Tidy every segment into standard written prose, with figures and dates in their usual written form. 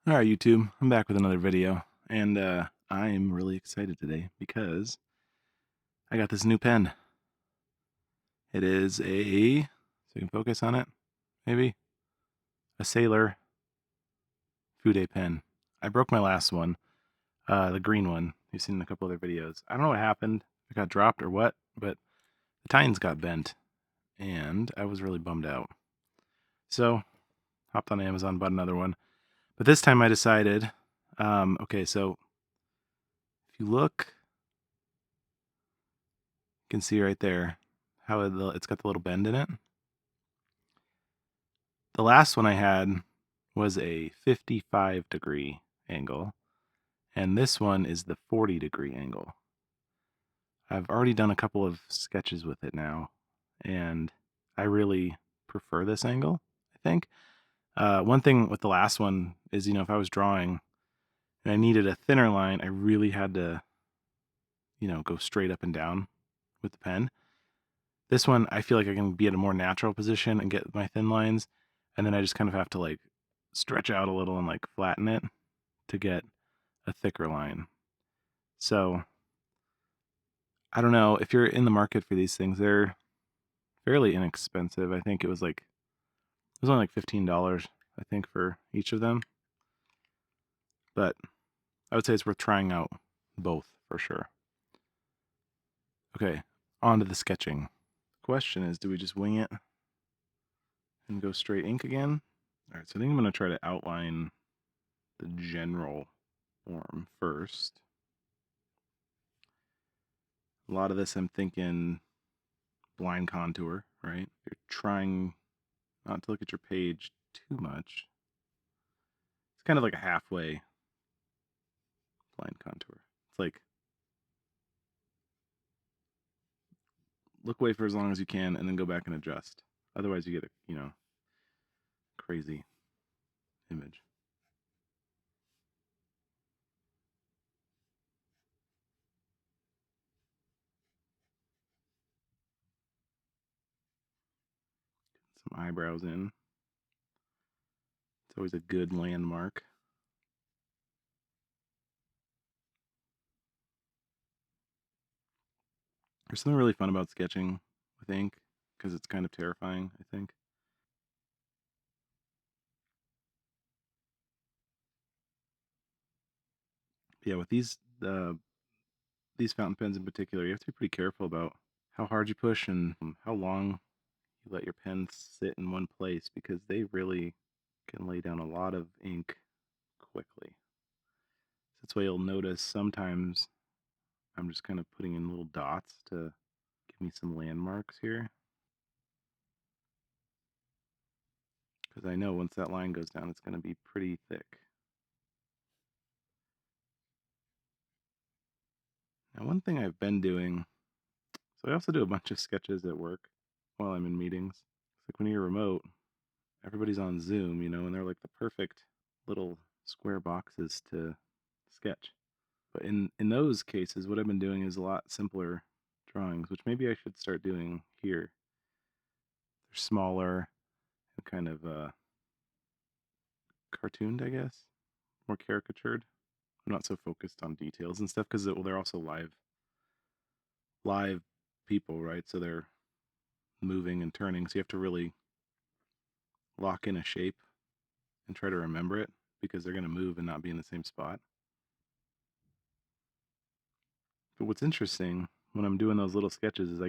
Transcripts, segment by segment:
All right, YouTube, I'm back with another video, and I'm really excited today because I got this new pen. It is so you can focus on it, maybe, a Sailor Fude pen. I broke my last one, the green one. You've seen in a couple other videos. I don't know what happened, if it got dropped or what, but the tines got bent, and I was really bummed out. So, hopped on Amazon, bought another one. But this time I decided, okay, so if you look, you can see right there how it's got the little bend in it. The last one I had was a 55-degree angle, and this one is the 40-degree angle. I've already done a couple of sketches with it now, and I really prefer this angle, I think. One thing with the last one is, if I was drawing and I needed a thinner line, I really had to, go straight up and down with the pen. This one, I feel like I can be at a more natural position and get my thin lines, and then I just kind of have to like stretch out a little and like flatten it to get a thicker line. So I don't know if you're in the market for these things. They're fairly inexpensive. I think it was only like $15, I think, for each of them. But I would say it's worth trying out both for sure. Okay, on to the sketching. The question is, do we just wing it and go straight ink again? All right, so I think I'm going to try to outline the general form first. A lot of this I'm thinking blind contour, right? You're trying not to look at your page too much. It's kind of like a halfway blind contour. It's like look away for as long as you can and then go back and adjust. Otherwise you get a, crazy image. Some eyebrows in. It's always a good landmark. There's something really fun about sketching with ink because it's kind of terrifying, I think. But yeah, with these fountain pens in particular, you have to be pretty careful about how hard you push and how long you let your pen sit in one place because they really can lay down a lot of ink quickly. That's why you'll notice sometimes I'm just kind of putting in little dots to give me some landmarks here. Because I know once that line goes down, it's going to be pretty thick. Now, one thing I've been doing, so I also do a bunch of sketches at work while I'm in meetings. It's like when you're remote, everybody's on Zoom, and they're like the perfect little square boxes to sketch. But in those cases, what I've been doing is a lot simpler drawings, which maybe I should start doing here. They're smaller and kind of cartooned, I guess, more caricatured. I'm not so focused on details and stuff because they're also live people, right? So they're moving and turning, so you have to really lock in a shape and try to remember it because they're going to move and not be in the same spot. But what's interesting when I'm doing those little sketches is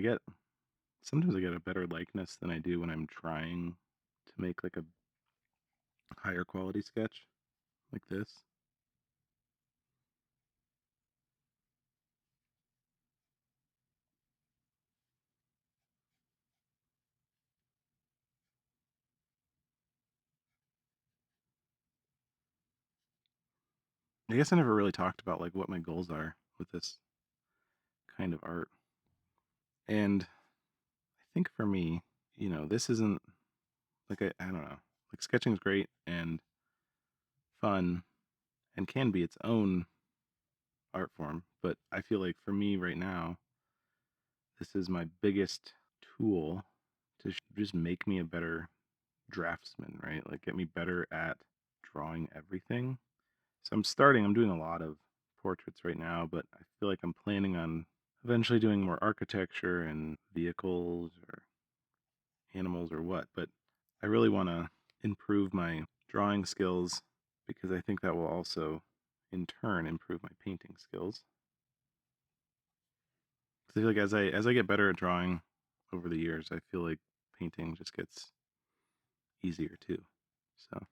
sometimes I get a better likeness than I do when I'm trying to make like a higher quality sketch like this. I guess I never really talked about like what my goals are with this kind of art. And I think for me, this isn't like I don't know. Like sketching is great and fun and can be its own art form, but I feel like for me right now, this is my biggest tool to just make me a better draftsman, right? Like get me better at drawing everything. So I'm doing a lot of portraits right now, but I feel like I'm planning on eventually doing more architecture and vehicles or animals or what. But I really want to improve my drawing skills because I think that will also, in turn, improve my painting skills. Because I feel like as I get better at drawing over the years, I feel like painting just gets easier too. So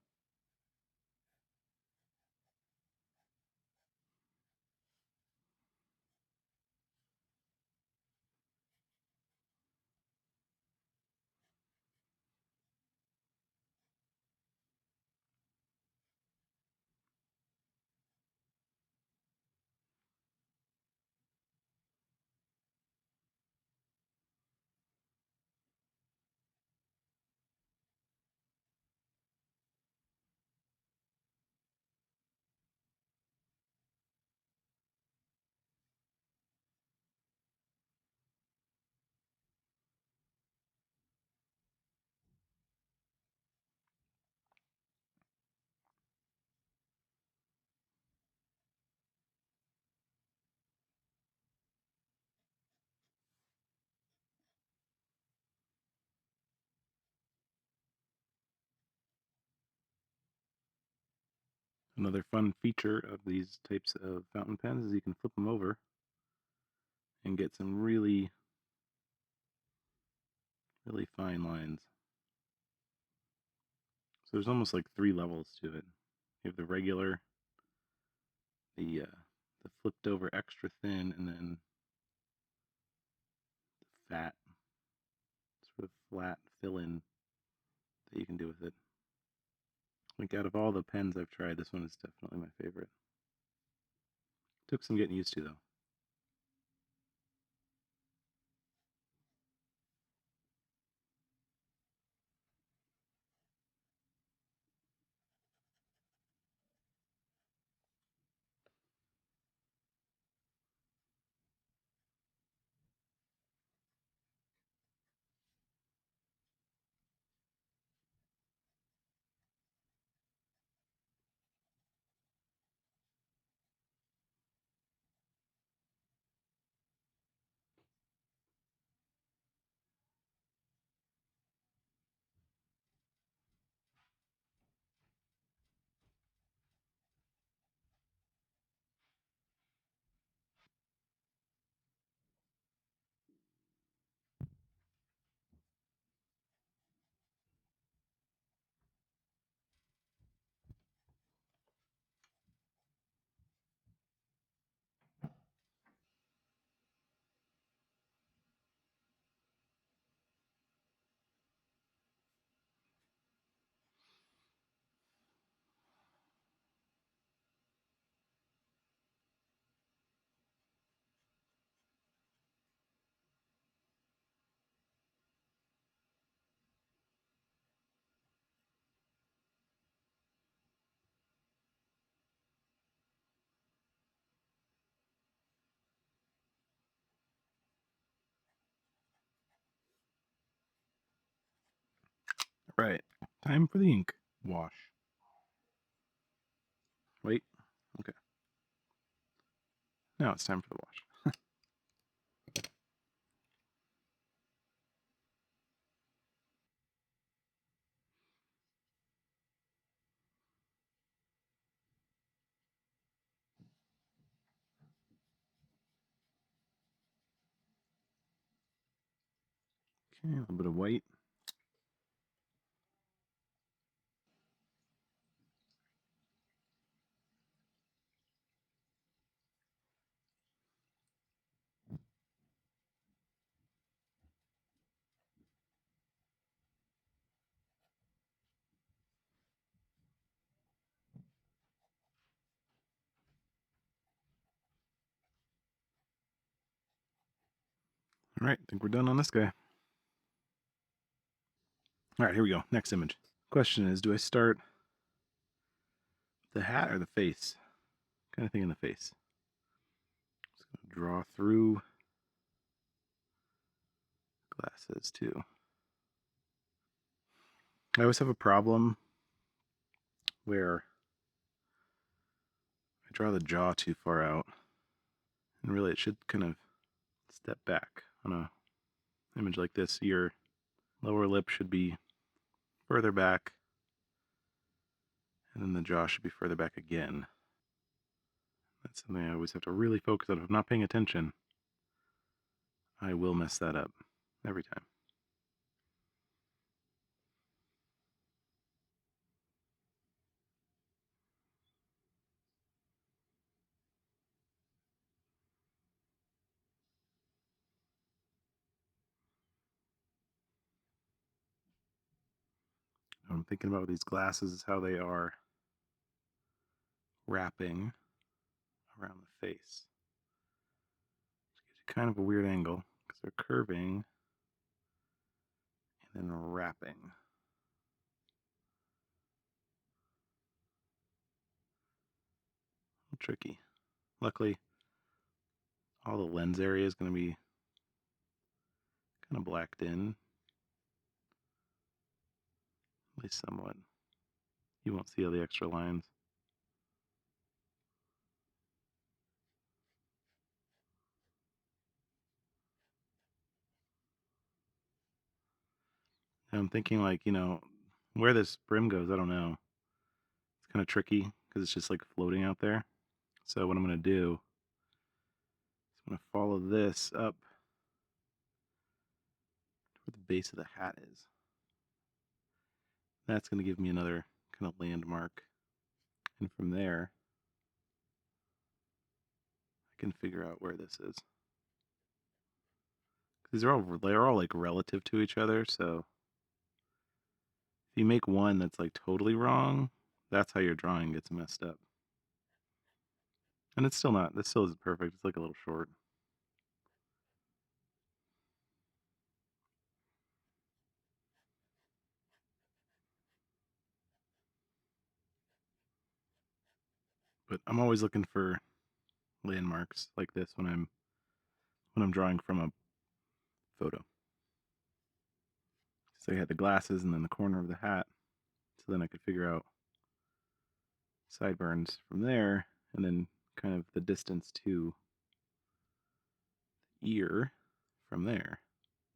another fun feature of these types of fountain pens is you can flip them over and get some really, really fine lines. So there's almost like 3 levels to it. You have the regular, the flipped over extra thin, and then the fat, sort of flat fill-in that you can do with it. Like out of all the pens I've tried, this one is definitely my favorite. Took some getting used to though. Right. Time for the ink wash. Wait. Okay. Now it's time for the wash. Okay, a little bit of white. All right, I think we're done on this guy. All right, here we go. Next image. Question is, do I start the hat or the face? Kind of thing in the face. Just gonna draw through glasses too. I always have a problem where draw the jaw too far out. And really it should kind of step back on a image like this. Your lower lip should be further back, and then the jaw should be further back again. That's something I always have to really focus on. If I'm not paying attention, I will mess that up every time. What I'm thinking about with these glasses is how they are wrapping around the face. It gives you kind of a weird angle because they're curving and then wrapping. Tricky. Luckily, all the lens area is going to be kind of blacked in, at least somewhat. You won't see all the extra lines. And I'm thinking, like, where this brim goes, I don't know. It's kind of tricky because it's just like floating out there. So what I'm going to do is I'm going to follow this up to where the base of the hat is. That's going to give me another kind of landmark. And from there, I can figure out where this is. They're all like relative to each other, so if you make one that's like totally wrong, that's how your drawing gets messed up. And it's still not, this still isn't perfect. It's like a little short. But I'm always looking for landmarks like this when I'm drawing from a photo. So I had the glasses and then the corner of the hat, so then I could figure out sideburns from there, and then kind of the distance to the ear from there.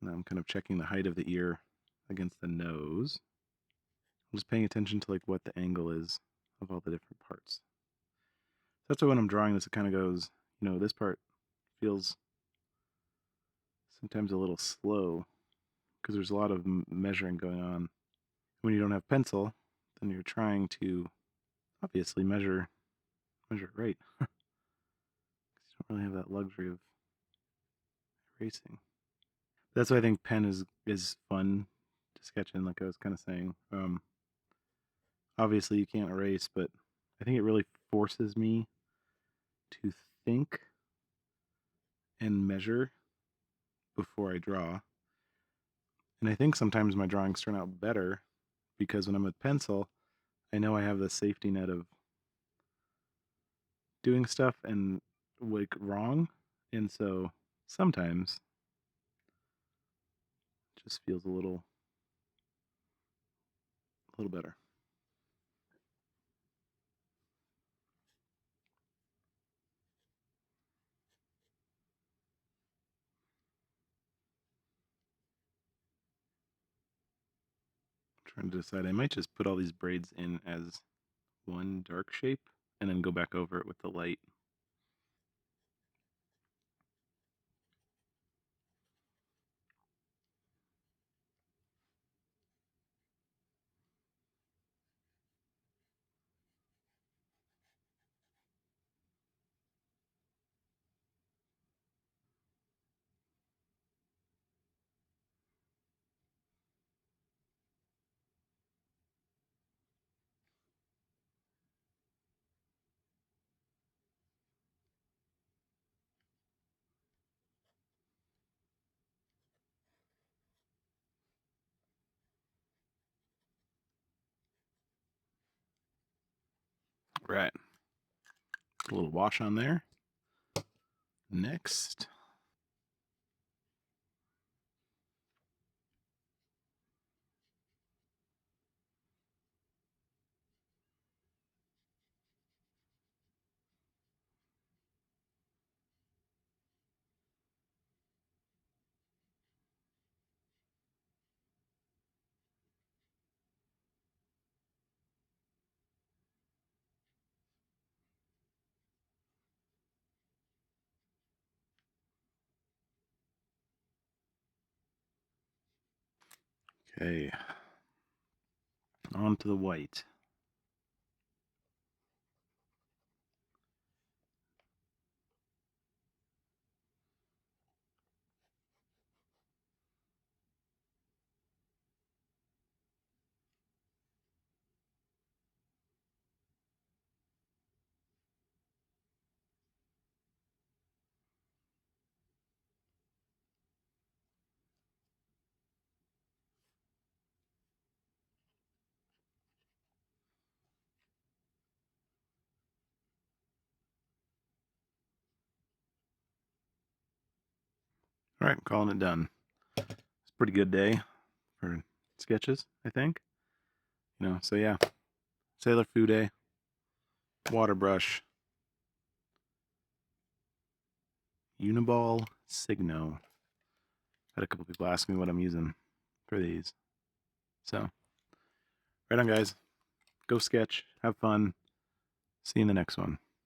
Now I'm kind of checking the height of the ear against the nose. I'm just paying attention to like what the angle is of all the different parts. That's why when I'm drawing this, it kind of goes, this part feels sometimes a little slow because there's a lot of measuring going on. When you don't have pencil, then you're trying to obviously measure it right. You don't really have that luxury of erasing. That's why I think pen is fun to sketch in, like I was kind of saying. Obviously you can't erase, but I think it really forces me to think and measure before I draw. And I think sometimes my drawings turn out better because when I'm with pencil, I know I have the safety net of doing stuff and like wrong. And so sometimes it just feels a little better. I'm trying to decide. I might just put all these braids in as one dark shape and then go back over it with the light. Right. A little wash on there. Next. Okay. On to the white. All right, I'm calling it done. It's a pretty good day for sketches, I think. So yeah, Sailor Fude, water brush, Uniball Signo. Had a couple people ask me what I'm using for these. So, right on, guys. Go sketch, have fun. See you in the next one.